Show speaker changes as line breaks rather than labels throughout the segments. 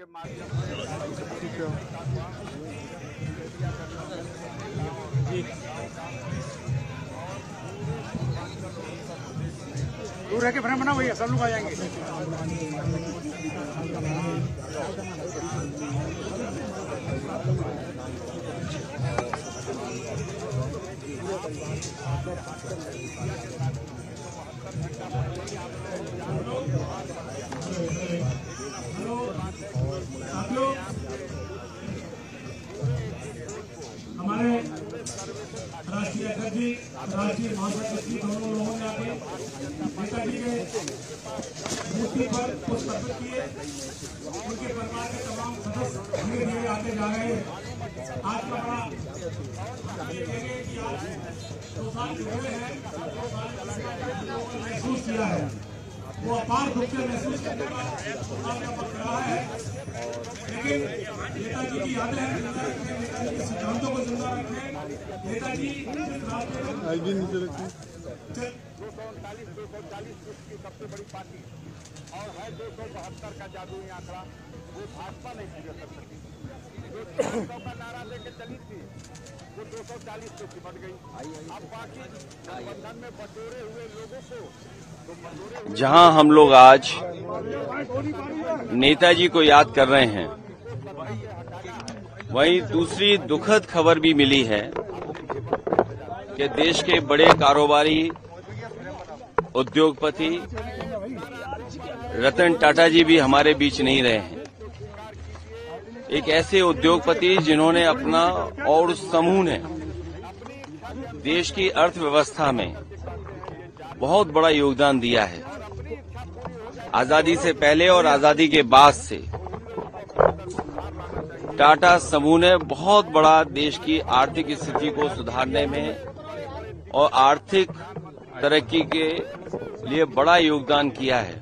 के माध्यम
दूर रह के फ्रेम बना भैया, सब लोग आ जाएंगे।
हमारे राष्ट्रीय अध्यक्ष जी, राष्ट्रीय महासचिव दोनों लोगों ने आके नेताजी के मूर्ति पर पुष्प अर्पित किए। उनके परिवार के तमाम सदस्य धीरे धीरे आते जा रहे हैं। आज का बड़ा देखेंगे कि आज 2 साल हुए हैं, 2 साल महसूस किया है, वो अपार दुख से महसूस करने का वक्त रहा है। लेकिन नेताजी की यादें हैं, नेताजी के सिद्धांतों को जिंदा रखें। नेताजी जिस रास्ते में
239 की सबसे बड़ी पार्टी और है 272 का जादुई आंकड़ा, वो भाजपा नहीं पूरा कर सकी। जो 200 का नारा लेके चली थी वो 240 पे सिमट गई। अब बाकी गठबंधन में बटोरे हुए लोगों को
जहां हम लोग आज नेताजी को याद कर रहे हैं, वहीं दूसरी दुखद खबर भी मिली है कि देश के बड़े कारोबारी उद्योगपति रतन टाटा जी भी हमारे बीच नहीं रहे हैं। एक ऐसे उद्योगपति जिन्होंने अपना और उस समूह ने देश की अर्थव्यवस्था में बहुत बड़ा योगदान दिया है। आजादी से पहले और आजादी के बाद से टाटा समूह ने बहुत बड़ा देश की आर्थिक स्थिति को सुधारने में और आर्थिक तरक्की के लिए बड़ा योगदान किया है।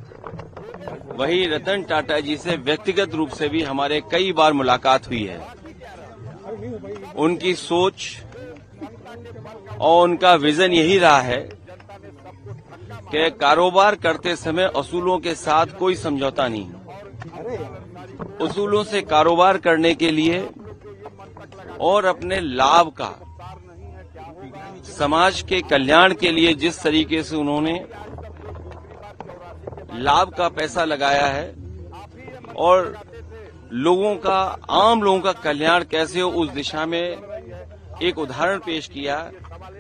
वहीं रतन टाटा जी से व्यक्तिगत रूप से भी हमारे कई बार मुलाकात हुई है। उनकी सोच और उनका विजन यही रहा है कि कारोबार करते समय असूलों के साथ कोई समझौता नहीं। उसूलों से कारोबार करने के लिए और अपने लाभ का समाज के कल्याण के लिए जिस तरीके से उन्होंने लाभ का पैसा लगाया है और लोगों का, आम लोगों का कल्याण कैसे हो, उस दिशा में एक उदाहरण पेश किया।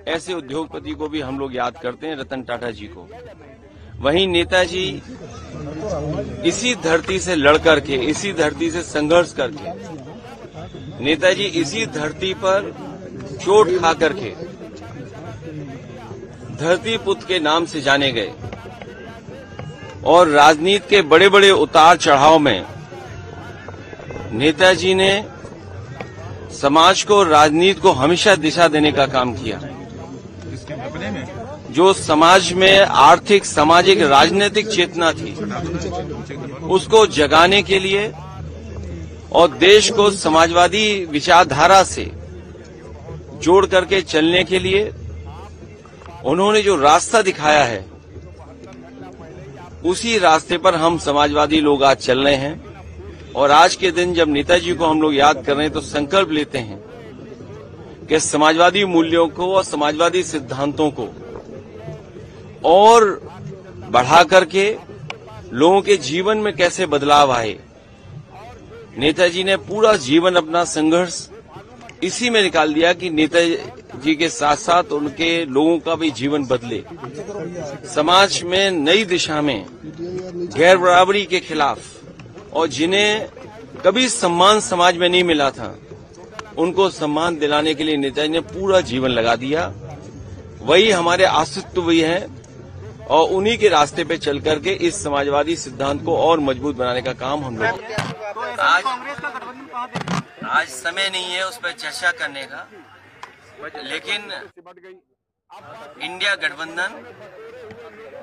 ऐसे उद्योगपति को भी हम लोग याद करते हैं, रतन टाटा जी को। वहीं नेताजी इसी धरती से लड़ करके, इसी धरती से संघर्ष करके, नेताजी इसी धरती पर चोट खा करके धरती पुत्र के नाम से जाने गए और राजनीति के बड़े बड़े उतार चढ़ाव में नेताजी ने समाज को, राजनीति को हमेशा दिशा देने का काम किया। जो समाज में आर्थिक, सामाजिक, राजनीतिक चेतना थी, उसको जगाने के लिए और देश को समाजवादी विचारधारा से जोड़ करके चलने के लिए उन्होंने जो रास्ता दिखाया है, उसी रास्ते पर हम समाजवादी लोग आज चल रहे हैं। और आज के दिन जब नेताजी को हम लोग याद कर रहे हैं तो संकल्प लेते हैं कि समाजवादी मूल्यों को और समाजवादी सिद्धांतों को और बढ़ा करके लोगों के जीवन में कैसे बदलाव आए। नेताजी ने पूरा जीवन अपना संघर्ष इसी में निकाल दिया कि नेताजी के साथ साथ उनके लोगों का भी जीवन बदले, समाज में नई दिशा में, गैर बराबरी के खिलाफ, और जिन्हें कभी सम्मान समाज में नहीं मिला था उनको सम्मान दिलाने के लिए नेताजी ने पूरा जीवन लगा दिया। वही हमारे अस्तित्व भी है और उन्हीं के रास्ते पे चल करके इस समाजवादी सिद्धांत को और मजबूत बनाने का काम हम लोग। आज समय नहीं है उस पर चर्चा करने का, लेकिन इंडिया गठबंधन,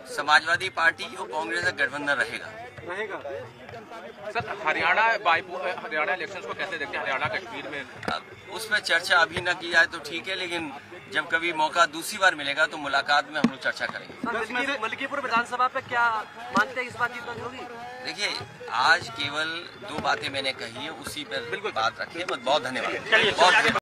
समाजवादी पार्टी और कांग्रेस का गठबंधन रहेगा।
सर, हरियाणा इलेक्शंस को कैसे देखते हैं? हरियाणा कश्मीर में
उस पर चर्चा अभी न की जाए तो ठीक है, लेकिन जब कभी मौका दूसरी बार मिलेगा तो मुलाकात में हम लोग चर्चा करेंगे।
मलकीपुर विधानसभा पे क्या मानते हैं, इस बात की बात होगी?
देखिए, आज केवल 2 बातें मैंने कही है, उसी पर बात रखिए। बहुत धन्यवाद।